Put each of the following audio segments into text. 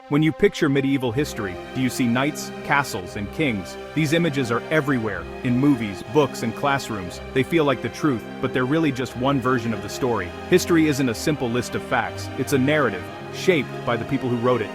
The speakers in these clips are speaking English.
When you picture medieval history, do you see knights, castles, and kings? These images are everywhere, in movies, books, and classrooms. They feel like the truth, but they're really just one version of the story. History isn't a simple list of facts, it's a narrative, shaped by the people who wrote it.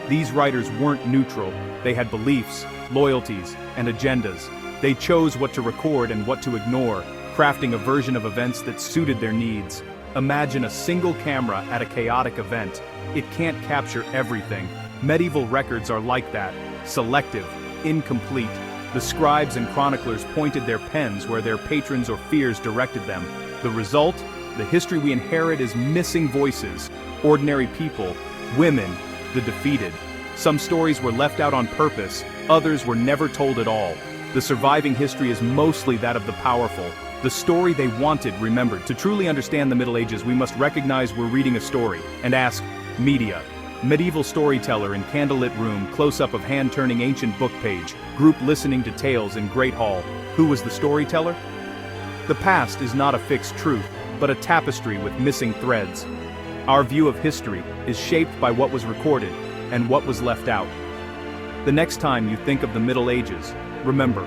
These writers weren't neutral, they had beliefs, loyalties, and agendas. They chose what to record and what to ignore, crafting a version of events that suited their needs. Imagine a single camera at a chaotic event. It can't capture everything. Medieval records are like that, selective, incomplete. The scribes and chroniclers pointed their pens where their patrons or fears directed them. The result? The history we inherit is missing voices, ordinary people, women, the defeated. Some stories were left out on purpose, others were never told at all. The surviving history is mostly that of the powerful, the story they wanted remembered. To truly understand the Middle Ages, we must recognize we're reading a story, and ask, media. Medieval storyteller in candlelit room, close-up of hand-turning ancient book page, group listening to tales in great hall. Who was the storyteller? The past is not a fixed truth, but a tapestry with missing threads. Our view of history is shaped by what was recorded, and what was left out. The next time you think of the Middle Ages, remember,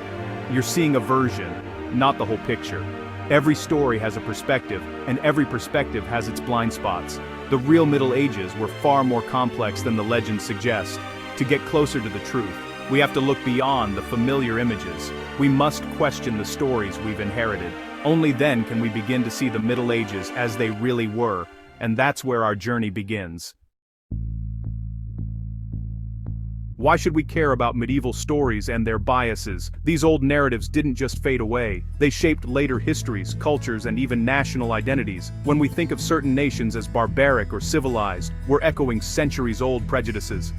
you're seeing a version, not the whole picture. Every story has a perspective, and every perspective has its blind spots. The real Middle Ages were far more complex than the legends suggest. To get closer to the truth, we have to look beyond the familiar images. We must question the stories we've inherited. Only then can we begin to see the Middle Ages as they really were, and that's where our journey begins. Why should we care about medieval stories and their biases? These old narratives didn't just fade away, they shaped later histories, cultures, and even national identities. When we think of certain nations as barbaric or civilized, we're echoing centuries-old prejudices.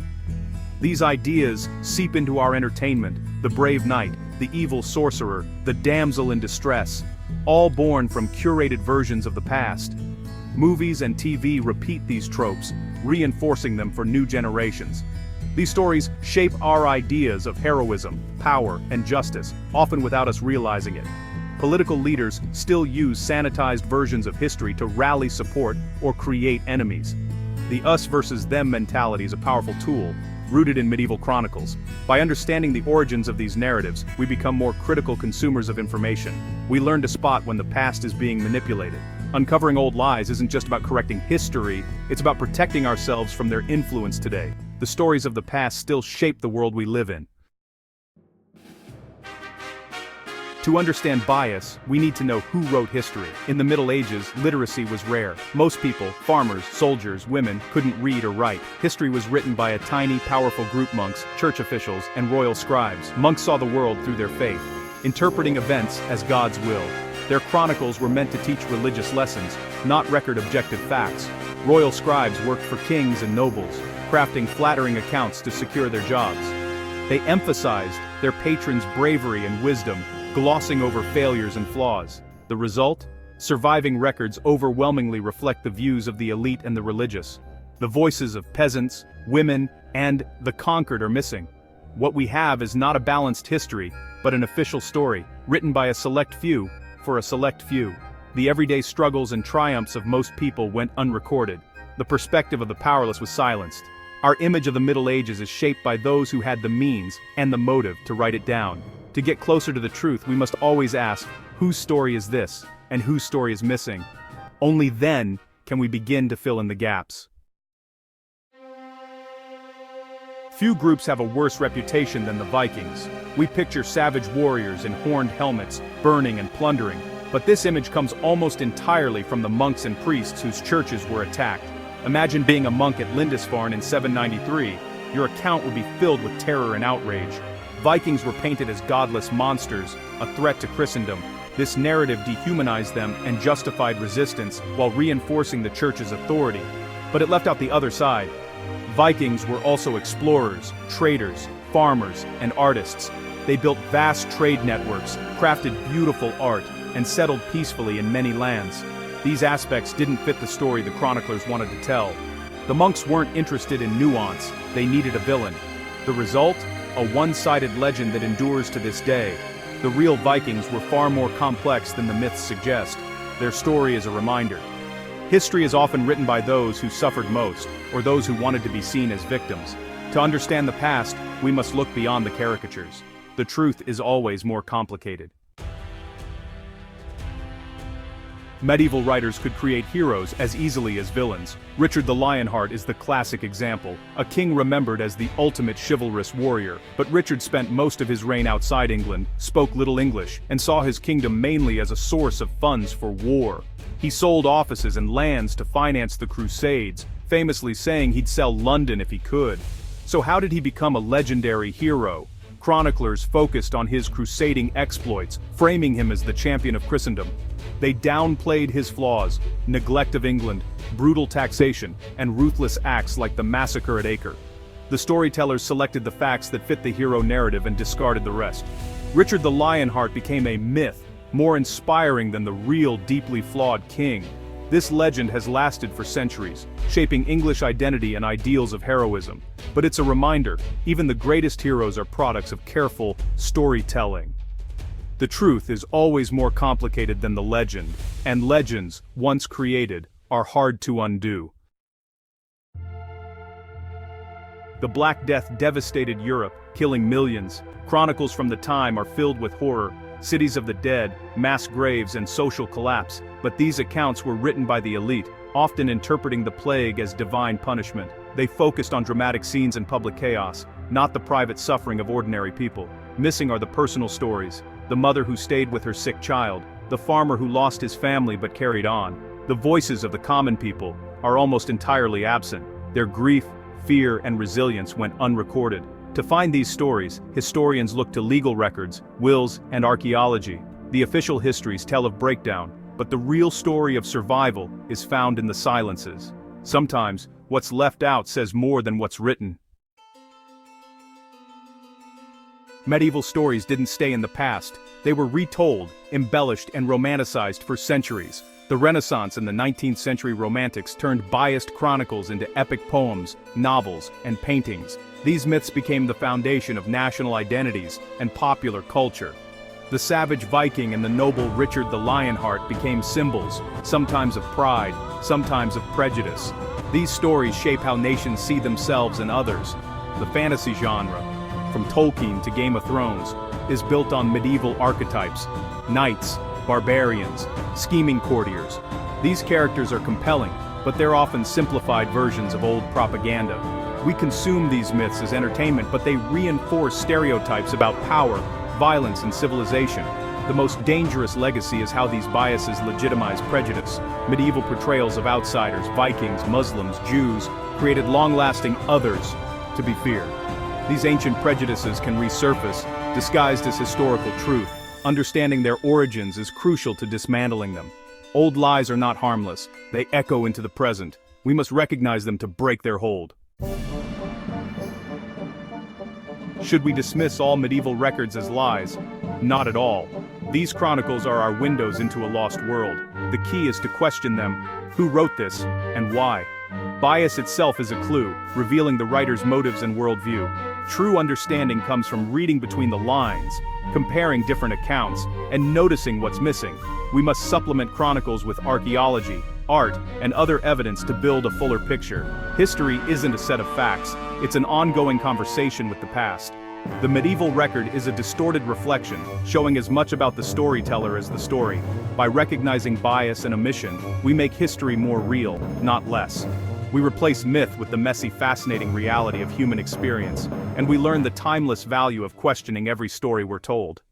These ideas seep into our entertainment: the brave knight, the evil sorcerer, the damsel in distress, all born from curated versions of the past. Movies and TV repeat these tropes, reinforcing them for new generations. These stories shape our ideas of heroism, power, and justice, often without us realizing it. Political leaders still use sanitized versions of history to rally support or create enemies. The us versus them mentality is a powerful tool, rooted in medieval chronicles. By understanding the origins of these narratives, we become more critical consumers of information. We learn to spot when the past is being manipulated. Uncovering old lies isn't just about correcting history, it's about protecting ourselves from their influence today. The stories of the past still shape the world we live in. To understand bias, we need to know who wrote history. In the Middle Ages, literacy was rare. Most people, farmers, soldiers, women, couldn't read or write. History was written by a tiny, powerful group: monks, church officials, and royal scribes. Monks saw the world through their faith, interpreting events as God's will. Their chronicles were meant to teach religious lessons, not record objective facts. Royal scribes worked for kings and nobles, crafting flattering accounts to secure their jobs. They emphasized their patrons' bravery and wisdom, glossing over failures and flaws. The result? Surviving records overwhelmingly reflect the views of the elite and the religious. The voices of peasants, women, and the conquered are missing. What we have is not a balanced history, but an official story, written by a select few, for a select few. The everyday struggles and triumphs of most people went unrecorded. The perspective of the powerless was silenced. Our image of the Middle Ages is shaped by those who had the means and the motive to write it down. To get closer to the truth, we must always ask, whose story is this, and whose story is missing? Only then can we begin to fill in the gaps. Few groups have a worse reputation than the Vikings. We picture savage warriors in horned helmets, burning and plundering, but this image comes almost entirely from the monks and priests whose churches were attacked. Imagine being a monk at Lindisfarne in 793. Your account would be filled with terror and outrage. Vikings were painted as godless monsters, a threat to Christendom. This narrative dehumanized them and justified resistance while reinforcing the church's authority. But it left out the other side. Vikings were also explorers, traders, farmers, and artists. They built vast trade networks, crafted beautiful art, and settled peacefully in many lands. These aspects didn't fit the story the chroniclers wanted to tell. The monks weren't interested in nuance, they needed a villain. The result? A one-sided legend that endures to this day. The real Vikings were far more complex than the myths suggest. Their story is a reminder. History is often written by those who suffered most, or those who wanted to be seen as victims. To understand the past, we must look beyond the caricatures. The truth is always more complicated. Medieval writers could create heroes as easily as villains. Richard the Lionheart is the classic example, a king remembered as the ultimate chivalrous warrior. But Richard spent most of his reign outside England, spoke little English, and saw his kingdom mainly as a source of funds for war. He sold offices and lands to finance the Crusades, famously saying he'd sell London if he could. So how did he become a legendary hero? Chroniclers focused on his crusading exploits, framing him as the champion of Christendom. They downplayed his flaws, neglect of England, brutal taxation, and ruthless acts like the massacre at Acre. The storytellers selected the facts that fit the hero narrative and discarded the rest. Richard the Lionheart became a myth, more inspiring than the real deeply flawed king. This legend has lasted for centuries, shaping English identity and ideals of heroism. But it's a reminder, even the greatest heroes are products of careful storytelling. The truth is always more complicated than the legend, and legends, once created, are hard to undo. The Black Death devastated Europe, killing millions. Chronicles from the time are filled with horror, cities of the dead, mass graves, and social collapse. But these accounts were written by the elite, often interpreting the plague as divine punishment. They focused on dramatic scenes and public chaos, not the private suffering of ordinary people. Missing are the personal stories. The mother who stayed with her sick child, the farmer who lost his family but carried on. The voices of the common people are almost entirely absent. Their grief, fear, and resilience went unrecorded. To find these stories, historians look to legal records, wills, and archaeology. The official histories tell of breakdown, but the real story of survival is found in the silences. Sometimes, what's left out says more than what's written. Medieval stories didn't stay in the past. They were retold, embellished, and romanticized for centuries. The Renaissance and the 19th century Romantics turned biased chronicles into epic poems, novels, and paintings. These myths became the foundation of national identities and popular culture. The savage Viking and the noble Richard the Lionheart became symbols, sometimes of pride, sometimes of prejudice. These stories shape how nations see themselves and others. The fantasy genre, from Tolkien to Game of Thrones, is built on medieval archetypes: knights, barbarians, scheming courtiers. These characters are compelling, but they're often simplified versions of old propaganda. We consume these myths as entertainment, but they reinforce stereotypes about power, violence, and civilization. The most dangerous legacy is how these biases legitimize prejudice. Medieval portrayals of outsiders, Vikings, Muslims, Jews, created long-lasting others to be feared. These ancient prejudices can resurface, disguised as historical truth. Understanding their origins is crucial to dismantling them. Old lies are not harmless. They echo into the present. We must recognize them to break their hold. Should we dismiss all medieval records as lies? Not at all. These chronicles are our windows into a lost world. The key is to question them. Who wrote this, and why? Bias itself is a clue, revealing the writer's motives and worldview. True understanding comes from reading between the lines, comparing different accounts, and noticing what's missing. We must supplement chronicles with archaeology, art, and other evidence to build a fuller picture. History isn't a set of facts, it's an ongoing conversation with the past. The medieval record is a distorted reflection, showing as much about the storyteller as the story. By recognizing bias and omission, we make history more real, not less. We replace myth with the messy, fascinating reality of human experience, and we learn the timeless value of questioning every story we're told.